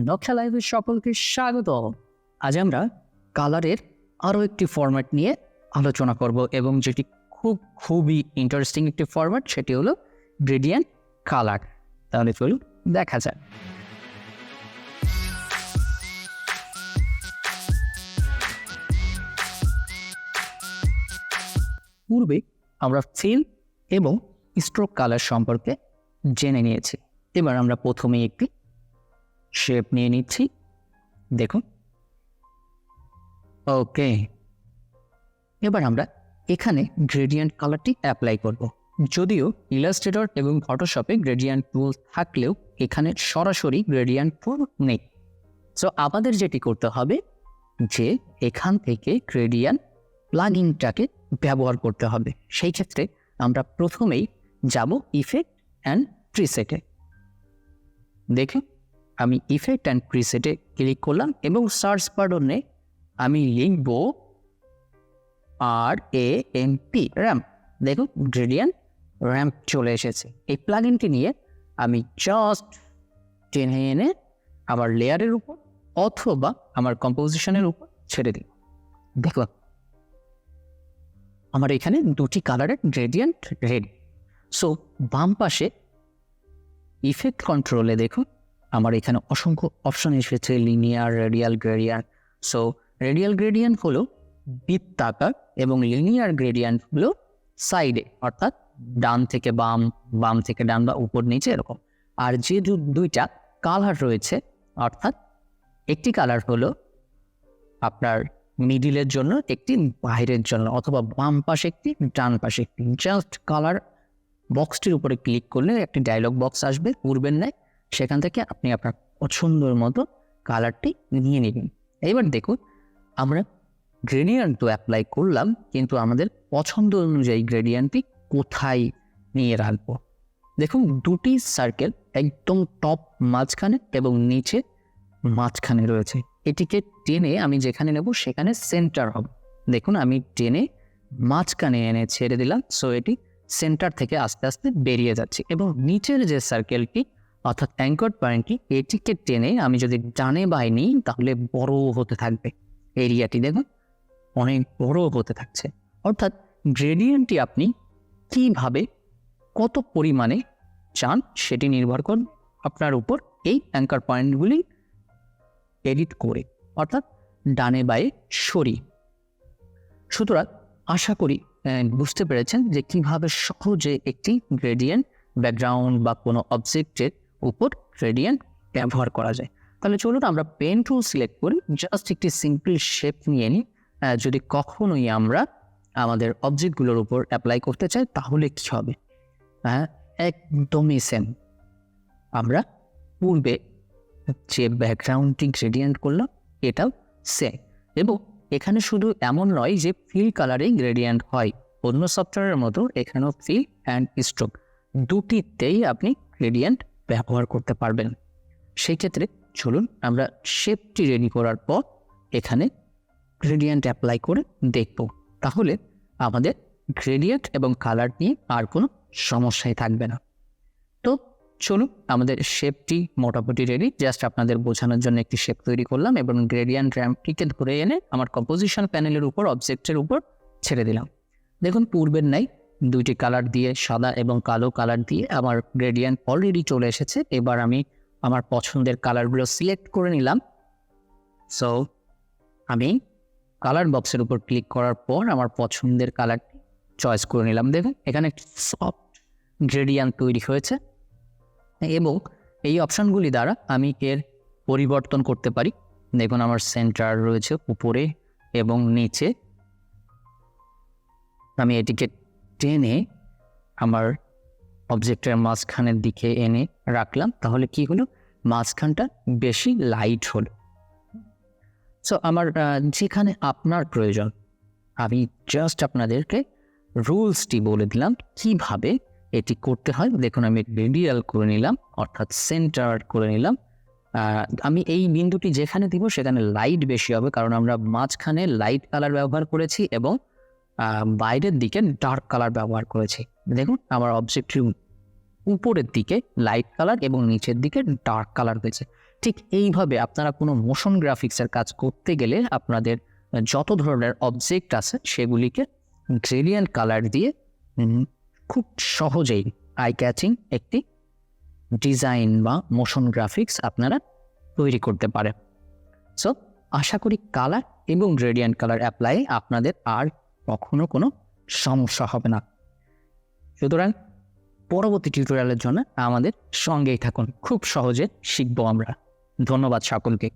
নকশা লাইভের সকলকে স্বাগত। আজ আমরা কালারের আরও একটি ফরম্যাট নিয়ে আলোচনা করব এবং যেটি খুবই ইন্টারেস্টিং একটি ফরম্যাট, সেটি হলো গ্রেডিয়েন্ট কালার। তাহলে চলুন দেখা যাক। পূর্বে আমরা ফিল এবং স্ট্রোক কালার সম্পর্কে জেনে নিয়েছি। এবার আমরা প্রথমে একটি শেপ নিয়ে নিচ্ছি, দেখুন। ওকে, এবার আমরা এখানে গ্রেডিয়েন্ট কালারটি অ্যাপ্লাই করব। যদিও ইলাস্ট্রেটর এবং ফটোশপে গ্রেডিয়েন্ট টুল থাকলেও এখানে সরাসরি গ্রেডিয়েন্ট টুল নেই। সো আমাদের যেটি করতে হবে যে এখান থেকে গ্রেডিয়েন্ট প্লাগইনটাকে ব্যবহার করতে হবে। সেই ক্ষেত্রে আমরা প্রথমেই যাব ইফেক্ট অ্যান্ড প্রিসেটে। দেখুন, আমি ইফেক্ট অ্যান্ড প্রিসেটে ক্লিক করলাম এবং সার্চ বাটনে আমি লিখব RAMP, র্যাম্প। দেখুন, গ্রেডিয়েন্ট র্যাম্প চলে এসেছে। এই প্লাগইনটি নিয়ে আমি জাস্ট টেনে এনে আমার লেয়ারের উপর অথবা আমার কম্পোজিশনের উপর ছেড়ে দিই। দেখুন, আমার এখানে দুটি কালারের গ্রেডিয়েন্ট রেডি। সো বাম পাশে ইফেক্ট কন্ট্রোলে দেখুন আমার এখানে অসংখ্য অপশন এসেছে, linear, radial, gradient. So radial gradient হলো বৃত্তাকার এবং লিনিয়ার গ্রেডিয়েন্ট হলো সাইডে, অর্থাৎ ডান থেকে বাম, বাম থেকে ডান বা উপর নিচে এরকম। আর যে দুইটা কালার রয়েছে, অর্থাৎ একটি কালার হলো আপনার মিডিলের জন্য, একটি বাইরের জন্য, অথবা বাম পাশে একটি, ডান পাশে একটি। জাস্ট কালার বক্সটির উপরে ক্লিক করলে একটি ডায়লগ বক্স আসবে পূর্বের ন্যায়, সেখান থেকে আপনি আপনার পছন্দের মতো কালারটি নিয়ে নেবেন। এবার দেখুন, আমরা গ্রেডিয়েন্ট তো অ্যাপ্লাই করলাম, কিন্তু আমাদের পছন্দ অনুযায়ী গ্রেডিয়েন্টটি কোথায় নিয়ে রাখবো। দেখুন, দুটি সার্কেল একদম টপ মাঝখানে এবং নিচে মাঝখানে রয়েছে। এটিকে টেনে আমি যেখানে নেব সেখানে সেন্টার হবে। দেখুন, আমি টেনে মাঝখানে এনে ছেড়ে দিলাম। সো এটি সেন্টার থেকে আস্তে আস্তে বেরিয়ে যাচ্ছে এবং নিচের যে সার্কেলটি অর্থাৎ অ্যাঙ্কর পয়েন্টটি, এটিকে টেনে আমি যদি ডানে বাই নিই তাহলে বড় হতে থাকবে। এরিয়াটি দেখুন অনেক বড় হতে থাকছে। অর্থাৎ গ্রেডিয়েন্টটি আপনি কিভাবে কত পরিমাণে চান সেটি নির্ভর করবে আপনার উপর এই অ্যাঙ্কর পয়েন্টগুলি এডিট করে, অর্থাৎ ডানে বায়ে সরিয়ে। সুতরাং আশা করি বুঝতে পেরেছেন যে কিভাবে সহজে একটি গ্রেডিয়েন্ট ব্যাকগ্রাউন্ড বা কোনো অবজেক্টের উপর গ্রেডিয়েন্ট ব্যবহার করা যায়। তাহলে চলুন আমরা পেন টুল সিলেক্ট করি, জাস্ট একটি সিম্পল শেপ নিয়ে নিই। যদি কখনোই আমরা আমাদের অবজেক্টগুলোর উপর অ্যাপ্লাই করতে চাই তাহলে কী হবে? একদমই সেম। আমরা পূর্বে যে ব্যাকগ্রাউন্ডটি গ্রেডিয়েন্ট করলাম এটাও সেম। এবং এখানে শুধু এমন নয় যে ফিল কালারেই গ্রেডিয়েন্ট হয়, অন্য সফটওয়্যারের মতো এখানেও ফিল অ্যান্ড স্ট্রোক দুটিতেই আপনি গ্রেডিয়েন্ট ব্যবহার করতে পারবেন। সেই ক্ষেত্রে চলুন আমরা শেপটি রেডি করার পর এখানে গ্রেডিয়েন্ট অ্যাপ্লাই করে দেখব। তাহলে আমাদের গ্রেডিয়েন্ট এবং কালার নিয়ে আর কোনো সমস্যাই থাকবে না। তো চলুন, আমাদের শেপটি মোটামুটি রেডি। জাস্ট আপনাদের বোঝানোর জন্য একটি শেপ তৈরি করলাম এবং গ্রেডিয়েন্ট র্যাম্পটিকে ধরে এনে আমার কম্পোজিশন প্যানেলের উপর, অবজেক্টের উপর ছেড়ে দিলাম। দেখুন, পূর্বের নাই দুইটি কালার দিয়ে, সাদা এবং কালো কালার দিয়ে আমার গ্রেডিয়েন্ট অলরেডি চলে এসেছে। এবার আমি আমার পছন্দের কালারগুলো সিলেক্ট করে নিলাম। সো আমি কালার বক্সের উপর ক্লিক করার পর আমার পছন্দের কালারটি চয়েস করে নিলাম। দেখুন, এখানে একটি সফট গ্রেডিয়েন্ট তৈরি হয়েছে এবং এই অপশানগুলি দ্বারা আমি এর পরিবর্তন করতে পারি। দেখুন, আমার সেন্টার রয়েছে উপরে এবং নিচে। আমি এটিকে টেনে আমার অবজেক্টের মাঝখানের দিকে এনে রাখলাম, তাহলে কি হলো, মাঝখানটা বেশি লাইট হলো। সো আমার যেখানে আপনার প্রয়োজন, আমি জাস্ট আপনাদেরকে রুলসটি বলে দিলাম কিভাবে এটি করতে হয়। দেখুন, আমি রেডিয়াল করে নিলাম, অর্থাৎ সেন্টার করে নিলাম। আমি এই বিন্দুটি যেখানে দিব সেখানে লাইট বেশি হবে, কারণ আমরা মাঝখানে লাইট কালার ব্যবহার করেছি এবং বাইরের দিকে ডার্ক কালার ব্যবহার করেছি। দেখুন, আমার অবজেক্টটি উপরের দিকে লাইট কালার এবং নিচের দিকে ডার্ক কালার হয়েছে। ঠিক এইভাবে আপনারা কোনো মোশন গ্রাফিক্সের কাজ করতে গেলে আপনাদের যত ধরনের অবজেক্ট আছে সেগুলিকে গ্রেডিয়েন্ট কালার দিয়ে খুব সহজেই আই ক্যাচিং একটি ডিজাইন বা মোশন গ্রাফিক্স আপনারা তৈরি করতে পারেন। সো আশা করি কালার এবং গ্রেডিয়েন্ট কালার অ্যাপ্লাই আপনাদের আর কখনো কোনো সমস্যা হবে না। সুতরাং পরবর্তী টিউটোরিয়ালের জন্য আমাদের সঙ্গেই থাকুন, খুব সহজে শিখবো আমরা। ধন্যবাদ সকলকে।